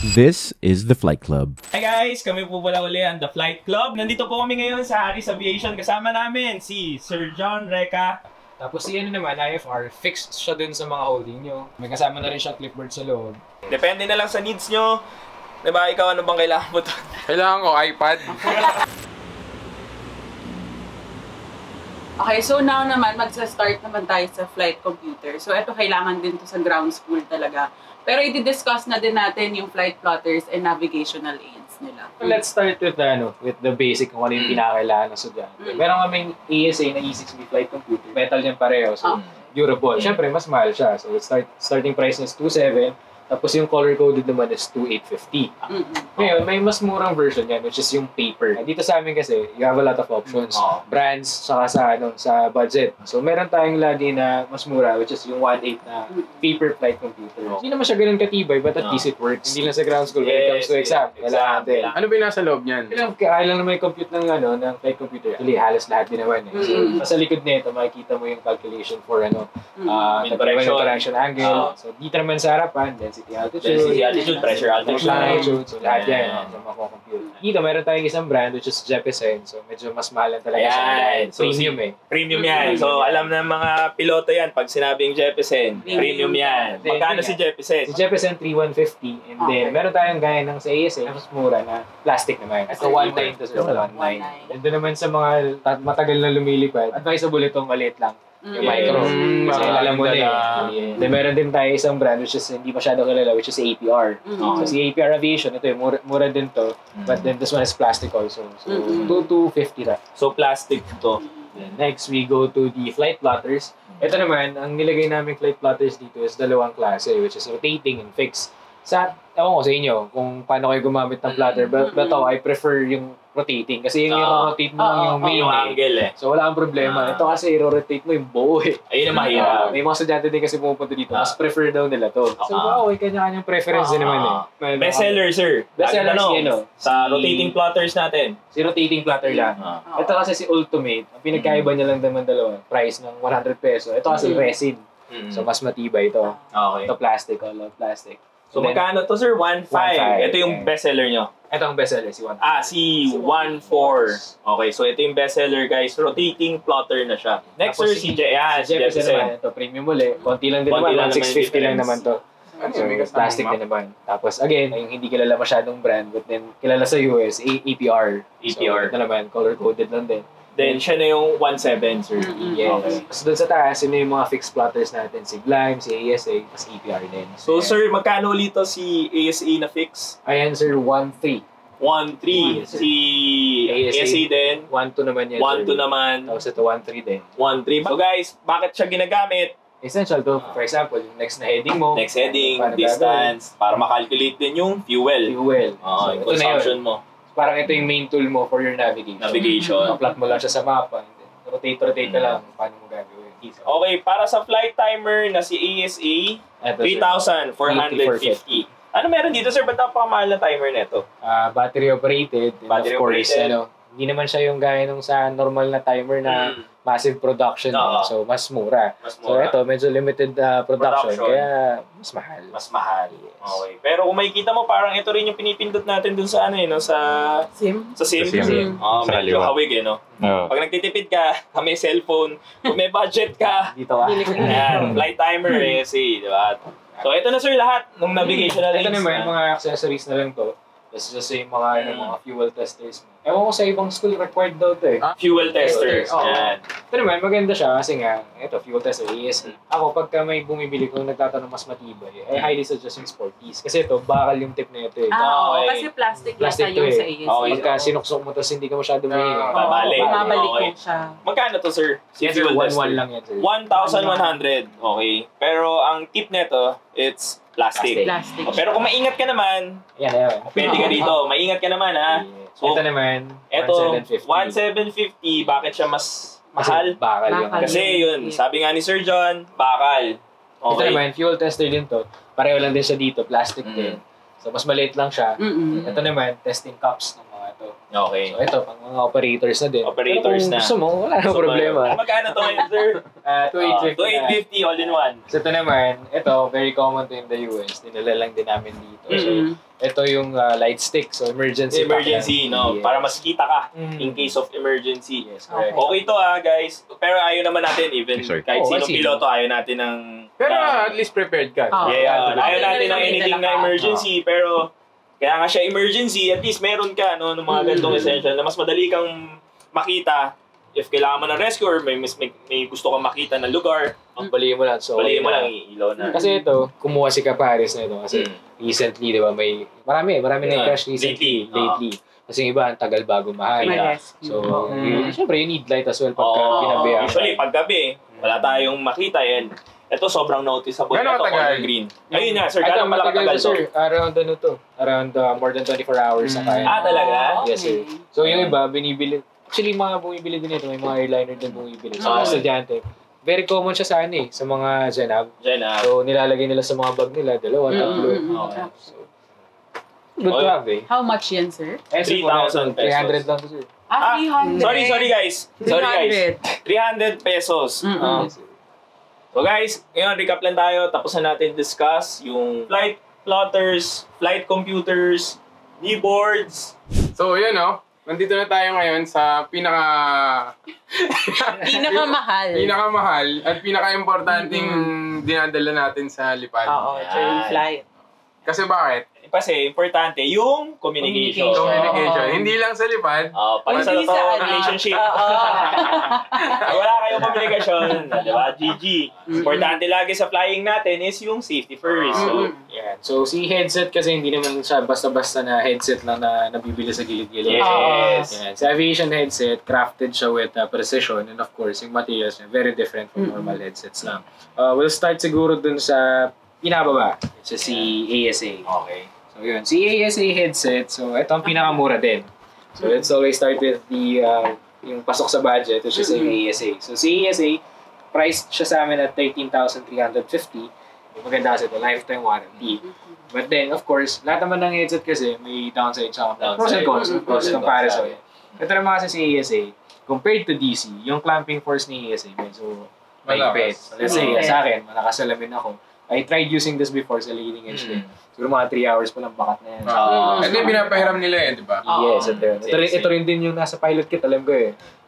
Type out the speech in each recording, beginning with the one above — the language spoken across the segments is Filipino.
This is the Flight Club. Hi guys! Kami po pala uli ang The Flight Club. Nandito po kami ngayon sa Aris Aviation. Kasama namin si Sir John Reca. Tapos si naman, IFR, fixed siya dun sa mga holding nyo. May kasama na rin siya clipboard sa loob. Depende na lang sa needs nyo. Diba, ikaw ano bang kailangan mo doon? Kailangan ko iPad. Okay, so now naman, magsa-start naman tayo sa flight computer. So ito, kailangan din to sa ground school talaga. Pero i-discuss na din natin yung flight plotters and navigational aids nila. Let's start with the basic kung ano yung pinakailangan ng estudyante. Meron kami ESA na E6B flight computer. Metal yan pareho, so durable. Siyempre, mas mahal siya. So starting price niya is 2,700. Tapos yung color-coded naman is 2,850. Ngayon, may mas murang version yan, which is yung paper. Dito sa amin kasi, you have a lot of options. Brands, saka sa budget. So, meron tayong lagi na mas mura, which is yung 1,800 na paper flight computer. Hindi naman siya ganun katibay, but at least it works. Hindi lang sa ground school when it comes to exam. Kailangan natin. Ano ba yung nasa loob niyan? Kailangan na may compute ng flight computer. Actually, halos lahat din naman. So, sa likod nito, makikita mo yung calculation for interaction angle. So, dito naman sa harapan, density altitude, pressure altitude. So, lahat yan. So, mako-compute. Dito, meron tayong isang brand which is Jeppesen. So, medyo mas mahal lang talaga siya. Premium Premium yan. So, alam ng mga piloto yan. Pag sinabing Jeppesen, premium yan. Magkano si Jeppesen? Si Jeppesen, 3,150. And then, meron tayong gaya ng sa ASA, mas mura na plastic naman. So, 1,900 to 1,900. And doon naman sa mga matagal na lumilipad, advisable itong maliit lang. Yung micro. Kasi alam mo na eh. Then meron din tayo isang brand which is hindi masyado kilala, which is APR. So si APR Aviation, ito yung mura din to. But then this one is plastic also. So 2,250 na. So plastic to. Then next, we go to the flight plotters. Ito naman, ang nilagay namin flight plotters dito is dalawang klase, which is rotating and fixed. Ewan ko sa inyo kung paano kayo gumamit ng plotter. But I prefer yung rotating. Kasi yung rotate mo yung main angle eh. So wala kang problema. Ito kasi i-rotate mo yung buo eh. Ayun ang mahirap. May mga estudyante din kasi pumupunta dito. Mas prefer daw nila to. So kanya-kanyang preference din naman eh. Best seller, sir. Best seller sa rotating plotters natin. Si rotating plotter lang. Ito kasi si Ultimate. Ang pinagkaiba niya lang naman dalawa. Price ng 100 peso. Ito kasi resin. So mas matibay ito. Okay. Ito plastic. All plastic. So magkano to, sir? 1,500. Ito yung best seller nyo. Ito ang best seller, si 1,400. Si 1,400. Okay, so ito yung best seller, guys. Rotating plotter na siya. Next, sir, si Jeppesen naman. Ito, premium ulit. Konti lang din naman. 1,650 lang naman to. So, plastic din naman. Tapos, again, yung hindi kilala masyadong brand, but then, kilala sa US, APR. So, ito naman, color-coded lang din. Then, siya na yung 1,700, sir. Yes. Okay. So, doon sa taas, yun yung mga fixed plotters natin. Si Glime, si ASA, tapos APR din. So, sir, magkano ulit si ASA na fix? Ayan, sir, 1,300. 1,300. Si ASA din. 1,200 naman yan. 1,200 naman. Tapos ito, 1,300 din. 1,300. So, guys, bakit siya ginagamit? Essential to. For example, yung next na heading mo. Next heading, distance, para makalculate din yung fuel. So, yung consumption mo. Parang ito yung main tool mo for your navigation. Plot mo lang siya sa mapa. Rotate ka lang. Paano mo gagawin? Okay, para sa flight timer na si ASA, 3,450. Ano meron dito, sir? Ba't napakamahal na timer nito? Battery operated. Battery of course, operated. hindi naman siya yung gaya nung sa normal na timer na massive production. So, mas mura. So, ito, medyo limited production. Kaya, mas mahal. Mas mahal. Yes. Okay. Pero kung makikita mo, parang ito rin yung pinipindot natin dun sa sa SIM. Sa SIM. Medyo hawig no? Pag nagtitipid ka, may cellphone, kung may budget ka, dito ka. Flight timer, di ba? So, ito na sir lahat ng navigational aids. Ito naman, mga accessories na lang to. Tapos just yung mga fuel testers mo. Ewan ko sa ibang school, required daw ito eh. Fuel testers. Yan. Ito naman, maganda siya kasi nga, ito, fuel tester, ESA. Ako, pagka may bumibili kung nagtatanong mas matibay, I highly suggest yung Sporties. Kasi ito, bakal yung tip na ito eh. Kasi plastic yung sa ESA. Pagka sinuksok mo, tapos hindi ka masyado may Babalik ko siya. Magkano to, sir? Si fuel tester. 1,100 lang yan, sir. 1,100. Okay. Pero ang tip nito, it's plastic. Pero kung maingat ka naman, pwede ka dito. Maingat ka naman, ha? So, ito naman, 1,750. Bakit siya mas mahal? Bakal yung. Kasi yun, sabi nga ni Sir John, bakal. Okay. Ito naman, fuel tester din to. Pareho lang din siya dito, plastic din. So, mas maliit lang siya. Ito naman, testing cups ng mga ito. to. Okay. So ito, pang mga operators na din. Operators pero kung na. gusto mo, wala nang problema. Magkano to ngayon, sir? 2850. 2850 all in one. So ito naman, ito, very common to in the US. Dinala lang din namin dito. So, ito yung light stick. So, emergency. No? Yes. Para mas kita ka Mm. in case of emergency. Yes, correct. Okay to guys. Pero ayaw naman natin even kahit sino piloto, ayaw natin ng... Pero at least prepared ka. Ayaw natin ng anything na emergency. Pero kaya nga siya emergency, at least meron ka ng mga ganitong essential na mas madali kang makita if kailangan mo ng rescue or may gusto kang makita na lugar. Balihin mo lang. So, balihin mo lang, ilaw na. Kasi ito, kumuha si Capares na ito. Kasi recently, di ba, marami na crash recently, lately. Kasi yung iba, ang tagal bago mahal. So, syempre, you need light as well pagka pinabayaan. Usually, paggabi, wala tayong makita yan. Ito, sobrang noticeable. Gano'ng Ito, color green. Ayun nga, sir, gano'ng malakatagal to? Sir, around more than 24 hours na kaya. Talaga? Yes, sir. So, yung iba, binibili. Actually, mga bumibili din ito. May mga airliner din bumibili. So, mga estudyante. Very common siya sa sa mga Genab. So, nilalagay nila sa mga bag nila. 2, 3. So, good to have How much yan, sir? 3,000 pesos. 300 lang to, sir. 300. Sorry guys. 300 pesos. So guys, ngayon recap lang tayo. Tapos na natin discuss yung flight plotters, flight computers, keyboards. So, yun nandito na tayo ngayon sa pinakamahal at pinaka-importanting dinadala natin sa lipad. During flight. Kasi bakit? Kasi importante yung communication. Hindi lang sa lipad. Pag sa totoo relationship. Wala kayong communication, di ba? GG. Importante lagi sa flying natin is yung safety first. So, si headset kasi hindi naman siya basta-basta na headset lang na nabibili sa gilid-gilid. Yes. Sa aviation headset, crafted siya with precision and of course, yung materials niya, very different from normal headsets lang. We'll start siguro dun sa pinababa. So, si ASA. Okay. So, yun. Si ASA headset, so ito ang pinakamura din. So, let's always start with the yung pasok sa budget, which is yung ASA. So, si ASA, priced siya sa amin at 13,350. Maganda kasi ito, lifetime warranty. But then, of course, lahat naman ng headset kasi may downside siya. Pros and cons, cost comparison. Ito naman kasi si ASA, compared to DC, yung clamping force ni ASA, medyo maigpit. So, let's say, sa akin, nakasalamin ako. I tried using this before sa leading edge din. Siguro mga 3 hours pa lang bakat na yan. Ito yung pinapahiram nila di ba? Yes, ito rin din yung nasa pilot kit, alam ko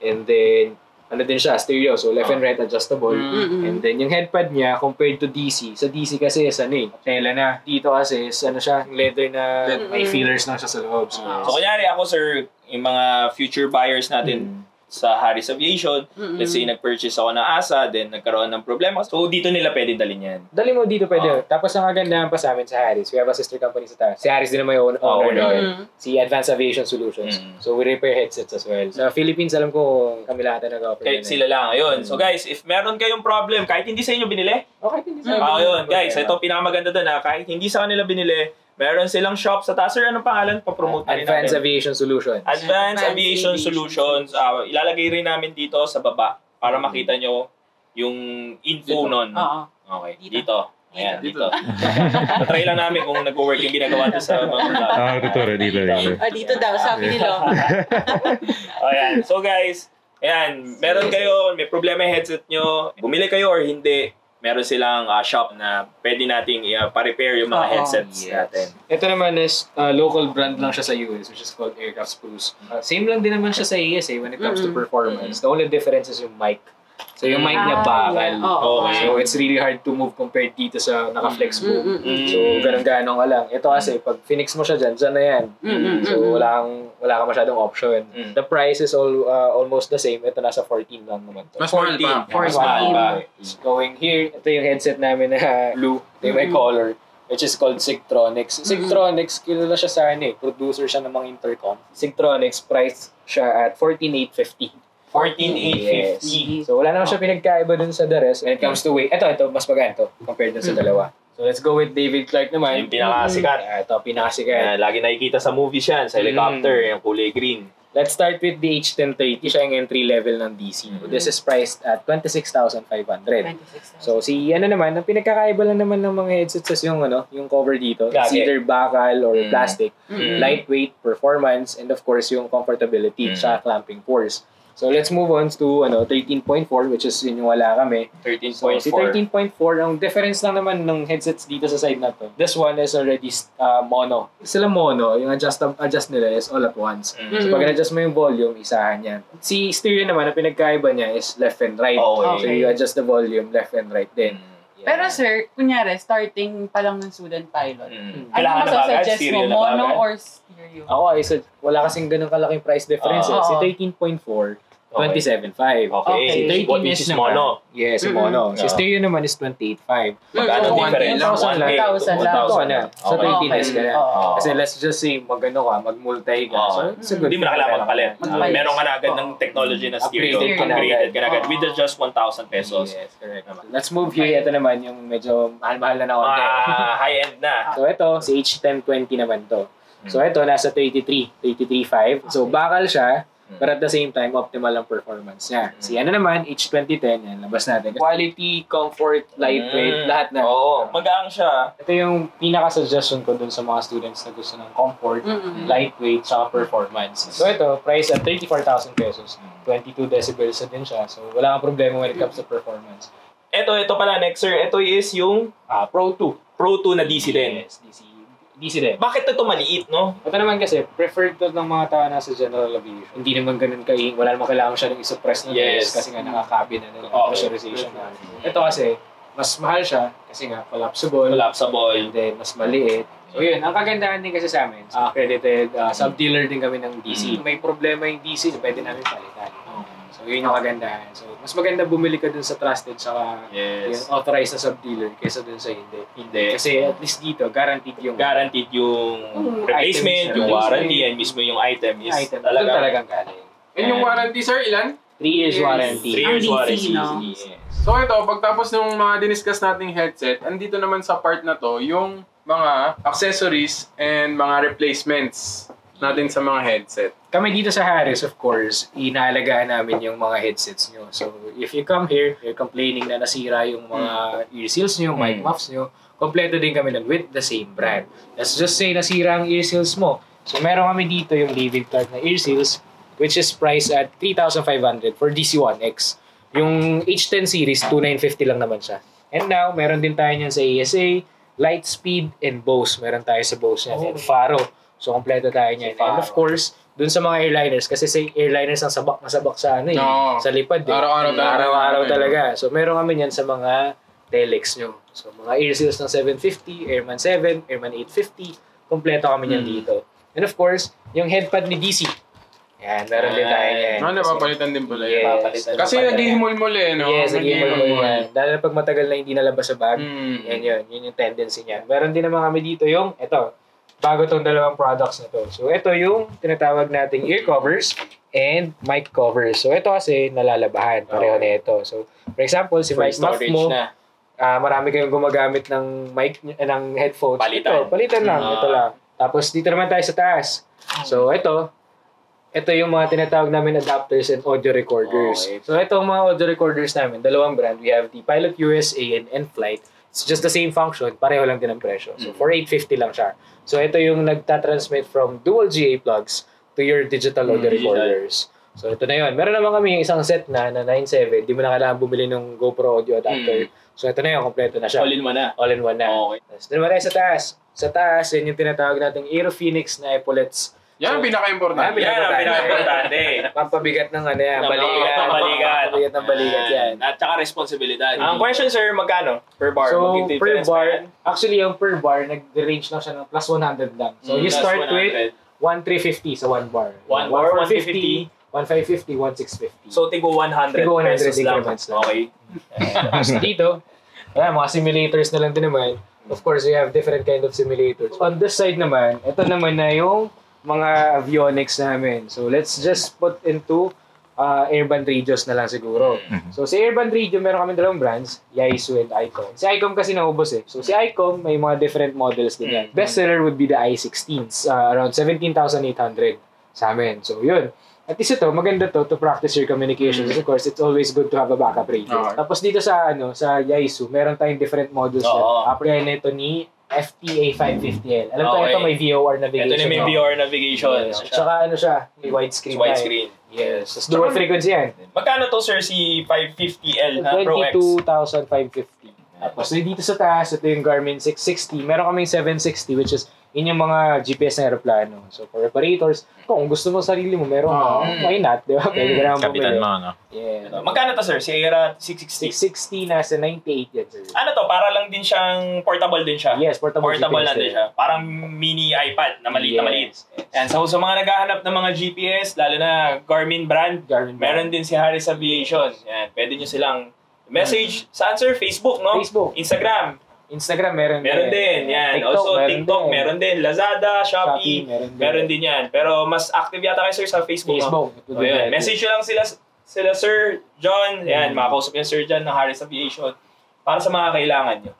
And then, ano din siya, stereo. So, left and right adjustable. And then, yung headpad niya, compared to DC. Sa DC kasi, tela na. Dito kasi, siya, leather na may feelers lang siya sa loob. So, kunyari ako, sir, yung mga future buyers natin, sa Harris Aviation, let's say nag-purchase ako ng ASA, then nagkaroon ng problema. So, dito nila pwede dalhin yan. Dali mo dito pwede. Tapos, ang kagandahan pa sa amin sa Harris, we have a sister company sa taas. Si Harris din naman yung owner. Si Advanced Aviation Solutions. So, we repair headsets as well. Sa Philippines, alam ko kami lahat na nag-operate. Kahit sila lang. Ayun. So, guys, if meron kayong problem, kahit hindi sa inyo binili, kahit hindi sa inyo binili. Ayun, guys, ito pinakamaganda doon kahit hindi sa kanila binili, meron silang shop sa taas. Sir, anong pangalan? Pa-promote na rin natin. Advanced Aviation Solutions. Advanced Aviation Solutions. Ilalagay rin namin dito sa baba para makita nyo yung info nun. Okay, dito. Ayan, dito. Try lang namin kung nag-work yung ginagawa doon sa mga vlog. Tuturo dito. Dito daw, sabi nila. Ayan, so guys, ayan, meron kayo, may problema yung headset nyo, bumili kayo or hindi, meron silang shop na pwede nating pa-repair yung mga headsets natin. Ito naman is local brand lang siya sa US, which is called Aircraft Spruce. Same lang din naman siya sa ASA when it comes to performance. The only difference is yung mic. So yung mic niya bakal. So it's really hard to move compared dito sa naka-flex boom. So ganun-ganong ka lang. Ito kasi pag finix mo siya dyan na yan. So wala ka masyadong option. The price is almost the same. Ito nasa 14 lang naman to. Mas mahal pa. Mas mahal pa. Going here, ito yung headset namin na blue. Ito yung may color, which is called Sigtronics. Sigtronics, kilala siya sa producer siya ng mga intercom. Sigtronics, price siya at 14,850. 14,850. So wala naman siya pinagkaiba dun sa the rest. When it comes to weight, ito, mas maganda compared dun sa dalawa. So let's go with David Clark naman. Yung pinakasikat. Ito, pinakasikat. Lagi nakikita sa movies yan, sa helicopter, yung kulay green. Let's start with the H1030. Siya yung entry level ng DC. This is priced at 26,500. So si naman, ang pinagkakaiba lang naman ng mga headsets is yung yung cover dito. It's either bakal or plastic. Lightweight, performance, and of course yung comfortability sa clamping force. So let's move on to 13.4, which is yun yung wala kami. 13.4. So si 13.4, ang difference lang naman ng headsets dito sa side na to. This one is already mono. Sila mono, yung adjust nila is all at once. So pag adjust mo yung volume, isahan yan. Si stereo naman, ang pinagkaiba niya is left and right. Okay. So you adjust the volume, left and right din. Pero sir, kunyari, starting pa lang ng student pilot. Kailangan ano masasuggest mo, mono or stereo? Ako wala kasing ganun kalaking price difference. Si 13.4, 27.5. Okay. Si 13 is mono. Yes, mono. Si stereo naman is 28.5. Magkano difference? 1,000 lang. 1,000 lang. Ito na. So 13S ka na. Okay. Kasi let's just say, mag-multi ka. So it's a good Hindi mo na kailangan magpalit. Magpalit. Meron ka na agad ng technology na stereo. Upgraded ka na agad. With just 1,000 pesos. Yes, correct. Let's move here. Ito naman yung medyo mahal-mahal na konti. High-end na. So ito, si H1020 naman to. So ito, nasa 33.5. So bakal siya, but at the same time, optimal ang performance niya. Si naman, H2010, yan, labas natin. Quality, comfort, lightweight, lahat na. Oo, magaang siya. Ito yung pinaka-suggestion ko dun sa mga students na gusto ng comfort, lightweight, saka performance. So ito, price at 34,000 pesos. 22 decibels na din siya. So wala kang problema when it comes to performance. Ito pala, next sir. Ito is yung Pro 2. Pro 2 na DC din. Yes, DC din. Bakit ito maliit, no? Ito naman kasi, preferred to ng mga tao na sa general aviation. Hindi naman ganun kaing, wala naman kailangan siya ng i-suppress na noise kasi nga nakakabi na nila pressurization na. Ito kasi, mas mahal siya kasi nga collapsible. And then, mas maliit. So yun, ang kagandahan din kasi sa amin, accredited sub-dealer din kami ng DC. May problema yung DC, pwede namin palitan. So yun yung kagandahan. So mas maganda bumili ka dun sa trusted saka yung authorized na sub-dealer kaysa dun sa hindi. Kasi at least dito, guaranteed yung replacement, yung warranty, and mismo yung item is talagang galing. And yung warranty, sir, ilan? 3 years warranty. 3 years warranty. So ito, pagtapos ng mga diniscuss nating headset, andito naman sa part na to, yung mga accessories and mga replacements natin sa mga headset. Kami dito sa Harris, of course, inaalagaan namin yung mga headsets nyo. So, if you come here, you're complaining na nasira yung mga ear seals nyo, mic muffs nyo, kompleto din kami nun with the same brand. Let's just say nasira ang ear seals mo. So, meron kami dito yung David Clark na ear seals, which is priced at 3,500 for DC-1X. Yung H10 series, 2,950 lang naman siya. And now, meron din tayo niyan sa ASA, Lightspeed, and Bose. Meron tayo sa Bose niyan. And Faro. So, kompleto tayo niyan. And of course, dun sa mga airliners, kasi sa airliners ang masabak sa sa lipad. Araw-araw talaga. So, meron kami niyan sa mga Telex nyo. So, mga air seals ng 750, Airman 7, Airman 850, kompleto kami niyan dito. And of course, yung headpad ni DC. Yan, meron din tayo niyan. Napapalitan din pala yun. Yes. Kasi naghihimol-mol no? Yes, naghihimol yan. Dahil pag matagal na hindi nalabas sa bag, yan yun yung tendency niya. Meron din naman kami dito yung, bago tong dalawang products na to. So, ito yung tinatawag nating ear covers and mic covers. So, ito kasi nalalabahan. Pareho na ito. So, for example, si mic muff mo, marami kayong gumagamit ng mic, ng headphones. Palitan lang. Ito lang. Tapos, dito naman tayo sa taas. So, ito yung mga tinatawag namin adapters and audio recorders. So, itong mga audio recorders namin, dalawang brand. We have the Pilot USA and N-Flight. It's just the same function, pareho lang din ang presyo. So, for $850 lang siya. So, ito yung nagtatransmit from dual GA plugs to your digital audio recorders. So, ito na yun. Meron naman kami yung isang set na 9.7. Di mo na kailangan bumili ng GoPro audio adapter. So, ito na yun. Kompleto na siya. All-in-one na. All-in-one na. Okay. Tapos, naman tayo sa taas. Sa taas, yun yung tinatawag nating Aero Phoenix na epaulets. Yan ang pinaka-importante. Yan ang pinaka-importante. Pampabigat ng balikat. Pampabigat ng balikat yan. At saka responsibilidad. Ang question, sir, magkano? Per bar? So, per bar, actually yung per bar, nag-range lang siya ng plus 100 lang. So, you start with 1,350 sa 1 bar. 1 bar, 150. 1,550, 1,650. So, tigo 100 pesos lang. Okay. Dito, mga simulators na lang din naman. Of course, we have different kind of simulators. On this side naman, ito naman na yung mga avionics namin. So, let's just put into airband radios na lang siguro. So, sa airband radio, meron kami dalawang brands, Yaesu and Icom. Si Icom kasi naubos eh. So, si Icom, may mga different models din yan. Best seller would be the i16s, around 17,800. sa amin. So, yun. At least ito, maganda to practice your communications. Of course, it's always good to have a backup radio. Tapos dito sa sa Yaesu, meron tayong different models na apply na ito ni FTA 550L. Alam ko ito may VOR navigation. Ito na may VOR navigation. Yes. Tsaka siya, may widescreen. Widescreen. Yes. Tapos dual frequency yan. Magkano to sir si 550L Pro X? 22,550. Tapos dito sa taas, ito yung Garmin 660. Meron kaming 760 which is yun yung mga GPS na aeroplano. So, for operators, kung gusto mo sarili mo, meron ka, why not? Di ba? Pwede ka naman Kapitan mo, no? Yeah. Magkano to, sir? Sierra 660? 660 nasa 98 yan, sir. Ano to? Para lang din siyang portable din siya? Yes, portable lang din siya. Parang mini iPad na maliit na maliit. Yan. So, sa mga naghahanap ng mga GPS, lalo na Garmin brand, meron din si Harris Aviation. Yan. Pwede nyo silang message. Saan, sir? Facebook, no? Facebook. Instagram meron din. Yan. TikTok meron din. Lazada, Shopee, meron din yan. Pero mas active yata kayo sir sa Facebook. No? So, yan. Message nyo lang sila Sir John. Yan, makakausap niya Sir John ng Harris Aviation para sa mga kailangan nyo.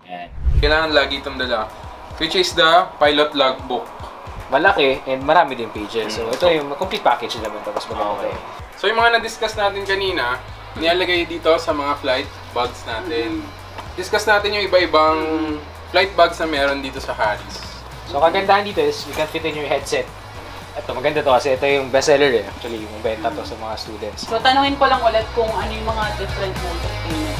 Yan. Kailangan lagi itong dala, which is the pilot logbook. Malaki and marami din pages. So ito yung complete package naman tapos malaki. So yung mga na-discuss natin kanina, nilalagay dito sa mga flight bags natin. Discuss natin yung iba-ibang flight bags na meron dito sa Harris. So, kagandahan dito is you can fit in your headset. Ito, maganda to kasi ito yung bestseller eh. Actually, yung benta to sa mga students. So, tanungin ko lang ulit kung ano yung mga different modes of payment.